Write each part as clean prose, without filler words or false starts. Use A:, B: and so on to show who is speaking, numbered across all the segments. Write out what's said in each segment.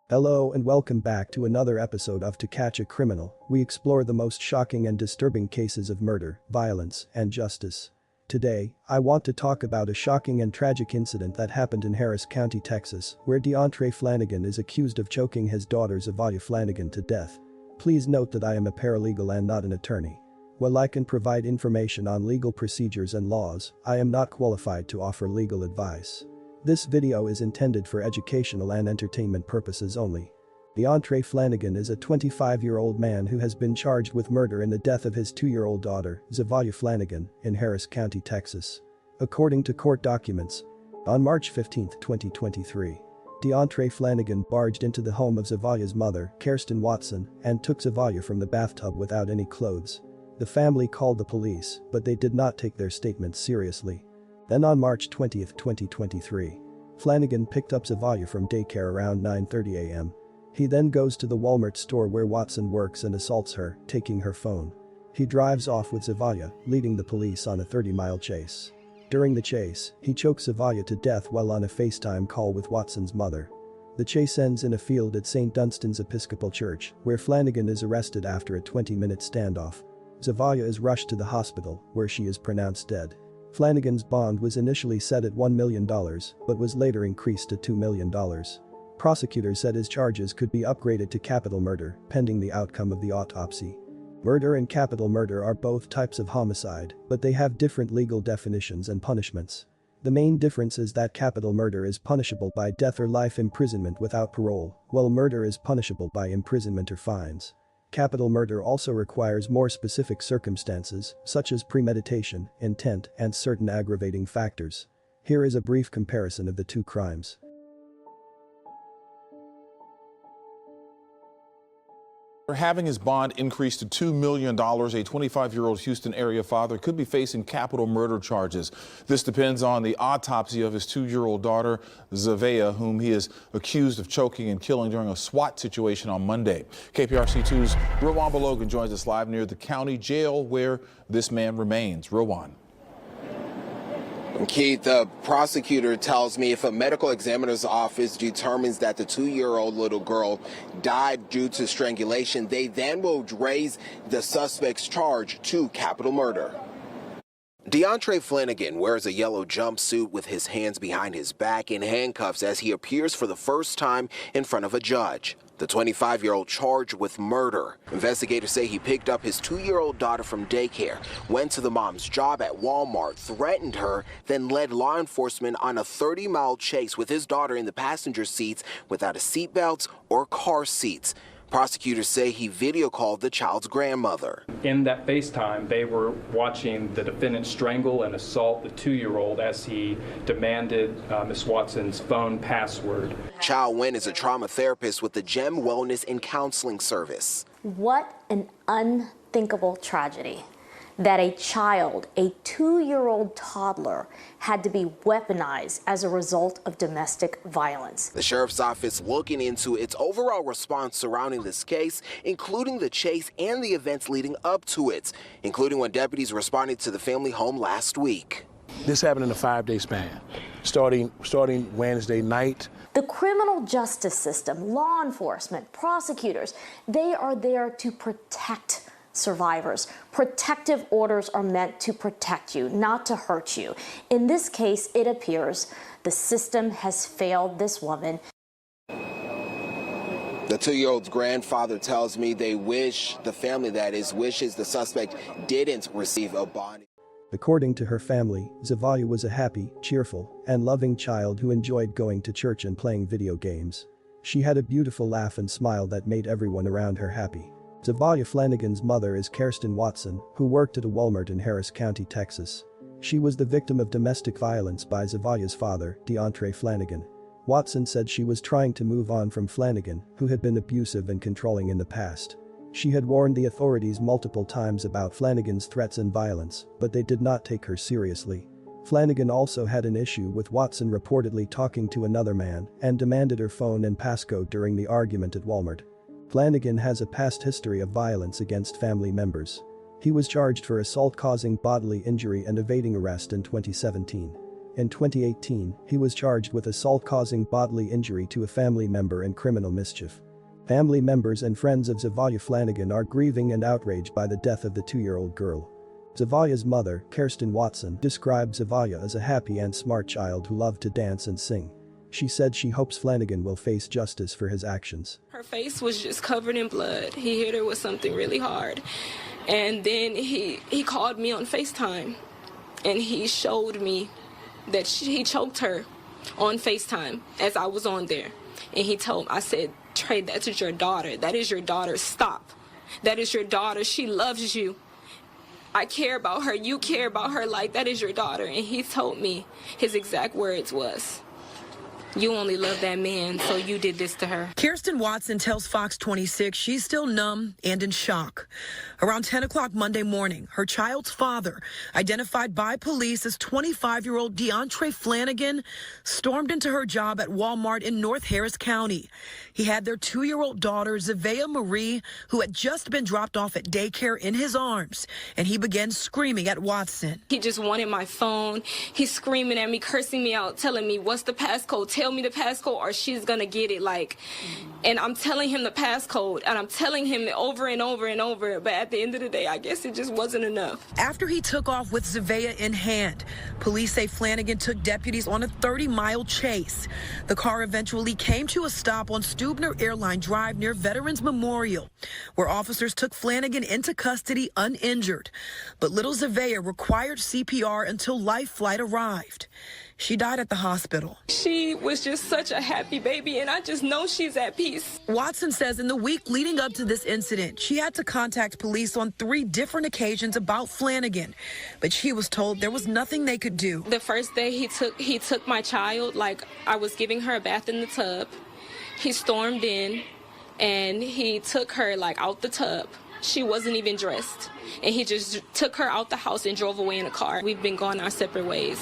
A: Hello and welcome back to another episode of To Catch a Criminal. We explore the most shocking and disturbing cases of murder, violence, and justice. Today, I want to talk about a shocking and tragic incident that happened in Harris County, Texas, where Deontray Flanagan is accused of choking his daughter Zevaya Flanagan to death. Please note that I am a paralegal and not an attorney. While I can provide information on legal procedures and laws, I am not qualified to offer legal advice. This video is intended for educational and entertainment purposes only. Deontray Flanagan is a 25-year-old man who has been charged with murder in the death of his 2-year-old daughter, Zevaya Flanagan, in Harris County, Texas. According to court documents, on March 15, 2023, Deontray Flanagan barged into the home of Zevaya's mother, Kairsten Watson, and took Zevaya from the bathtub without any clothes. The family called the police, but they did not take their statements seriously. Then on March 20, 2023, Flanagan picked up Zevaya from daycare around 9:30 a.m. He then goes to the Walmart store where Watson works and assaults her, taking her phone. He drives off with Zevaya, leading the police on a 30-mile chase. During the chase, he chokes Zevaya to death while on a FaceTime call with Watson's mother. The chase ends in a field at St. Dunstan's Episcopal Church, where Flanagan is arrested after a 20-minute standoff. Zevaya is rushed to the hospital, where she is pronounced dead. Flanagan's bond was initially set at $1 million, but was later increased to $2 million. Prosecutors said his charges could be upgraded to capital murder, pending the outcome of the autopsy. Murder and capital murder are both types of homicide, but they have different legal definitions and punishments. The main difference is that capital murder is punishable by death or life imprisonment without parole, while murder is punishable by imprisonment or fines. Capital murder also requires more specific circumstances, such as premeditation, intent, and certain aggravating factors. Here is a brief comparison of the two crimes.
B: Having his bond increased to $2 million, a 25-year-old Houston area father could be facing capital murder charges. This depends on the autopsy of his 2-year-old daughter, Zevaya, whom he is accused of choking and killing during a SWAT situation on Monday. KPRC2's Rowan Balogan joins us live near the county jail where this man remains. Rowan.
C: Keith, the prosecutor tells me if a medical examiner's office determines that the 2-year-old little girl died due to strangulation, they then will raise the suspect's charge to capital murder. Deontray Flanagan wears a yellow jumpsuit with his hands behind his back in handcuffs as he appears for the first time in front of a judge. The 25-year-old charged with murder. Investigators say he picked up his 2-year-old daughter from daycare, went to the mom's job at Walmart, threatened her, then led law enforcement on a 30-mile chase with his daughter in the passenger seats without a seatbelt or car seats. Prosecutors say he video called the child's grandmother.
D: In that FaceTime, they were watching the defendant strangle and assault the 2-year-old as he demanded Ms. Watson's phone password.
C: Chow Wen is a trauma therapist with the GEM Wellness and Counseling Service.
E: What an unthinkable tragedy that a child, a 2-year-old toddler, had to be weaponized as a result of domestic violence.
C: The sheriff's office looking into its overall response surrounding this case, including the chase and the events leading up to it, including when deputies responded to the family home last week.
F: This happened in a 5-day span, starting Wednesday night.
E: The criminal justice system, law enforcement, prosecutors, they are there to protect survivors. Protective orders are meant to protect you, not to hurt you. In this case, it appears the system has failed this woman.
C: The 2-year-old's grandfather tells me they wish, the family that is, wishes the suspect didn't receive a bond.
A: According to her family, Zevaya was a happy, cheerful, and loving child who enjoyed going to church and playing video games. She had a beautiful laugh and smile that made everyone around her happy. Zevaya Flanagan's mother is Kairsten Watson, who worked at a Walmart in Harris County, Texas. She was the victim of domestic violence by Zevaya's father, Deontray Flanagan. Watson said she was trying to move on from Flanagan, who had been abusive and controlling in the past. She had warned the authorities multiple times about Flanagan's threats and violence, but they did not take her seriously. Flanagan also had an issue with Watson reportedly talking to another man and demanded her phone and passcode during the argument at Walmart. Flanagan has a past history of violence against family members. He was charged for assault causing bodily injury and evading arrest in 2017. In 2018, he was charged with assault causing bodily injury to a family member and criminal mischief. Family members and friends of Zevaya Flanagan are grieving and outraged by the death of the 2-year-old girl. Zevaya's mother, Kairsten Watson, described Zevaya as a happy and smart child who loved to dance and sing. She said she hopes Flanagan will face justice for his actions.
G: Her face was just covered in blood. He hit her with something really hard. And then he called me on FaceTime, and he showed me that he choked her on FaceTime as I was on there. And I said, Trey, that is your daughter. That is your daughter. Stop. That is your daughter. She loves you. I care about her. You care about her. Like, that is your daughter. And he told me, his exact words was, you only love that man, so you did this to her.
H: Kairsten Watson tells Fox 26 she's still numb and in shock. Around 10 o'clock Monday morning, her child's father, identified by police as 25-year-old Deontray Flanagan, stormed into her job at Walmart in North Harris County. He had their 2-year-old daughter, Zevaya Marie, who had just been dropped off at daycare, in his arms, and he began screaming at Watson.
G: He just wanted my phone. He's screaming at me, cursing me out, telling me, what's the passcode? Tell me the passcode or she's gonna get it. And I'm telling him the passcode, and I'm telling him over and over and over, but at the end of the day, I guess it just wasn't enough.
H: After he took off with Zevaya in hand, police say Flanagan took deputies on a 30-mile chase. The car eventually came to a stop on Stubner Airline Drive near Veterans Memorial, where officers took Flanagan into custody uninjured. But little Zevaya required CPR until life flight arrived. She died at the hospital.
G: She was just such a happy baby, and I just know she's at peace.
H: Watson says in the week leading up to this incident, she had to contact police on 3 different occasions about Flanagan, but she was told there was nothing they could do.
G: The first day he took my child, like I was giving her a bath in the tub. He stormed in, and he took her out the tub. She wasn't even dressed, and he just took her out the house and drove away in a car. We've been going our separate ways.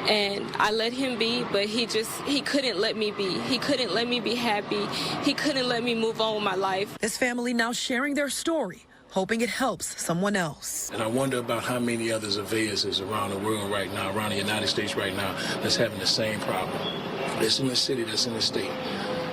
G: And I let him be, but he couldn't let me be. He couldn't let me be happy. He couldn't let me move on with my life.
H: This family now sharing their story, hoping it helps someone else.
F: And I wonder about how many other Zevayas is around the world right now, around the United States right now, that's having the same problem. That's in the city, that's in the state.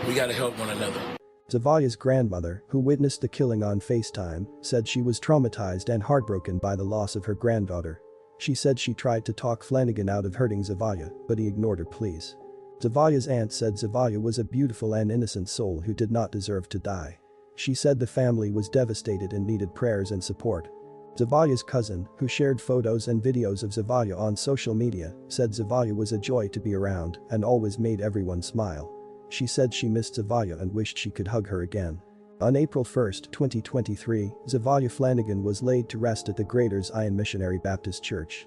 F: We got to help one another.
A: Zevaya's grandmother, who witnessed the killing on FaceTime, said she was traumatized and heartbroken by the loss of her granddaughter. She said she tried to talk Flanagan out of hurting Zevaya, but he ignored her pleas. Zevaya's aunt said Zevaya was a beautiful and innocent soul who did not deserve to die. She said the family was devastated and needed prayers and support. Zevaya's cousin, who shared photos and videos of Zevaya on social media, said Zevaya was a joy to be around and always made everyone smile. She said she missed Zevaya and wished she could hug her again. On April 1, 2023, Zevaya Flanagan was laid to rest at the Greater Zion Missionary Baptist Church.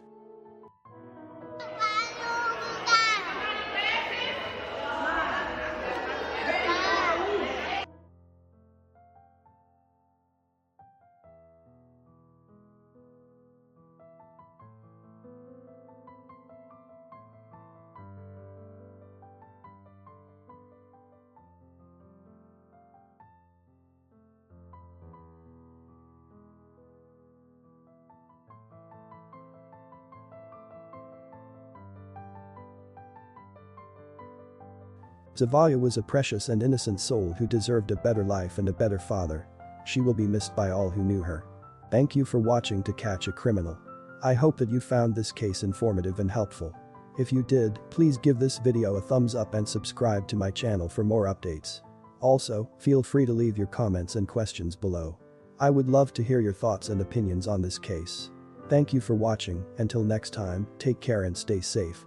A: Zevaya was a precious and innocent soul who deserved a better life and a better father. She will be missed by all who knew her. Thank you for watching To Catch a Criminal. I hope that you found this case informative and helpful. If you did, please give this video a thumbs up and subscribe to my channel for more updates. Also, feel free to leave your comments and questions below. I would love to hear your thoughts and opinions on this case. Thank you for watching. Until next time, take care and stay safe.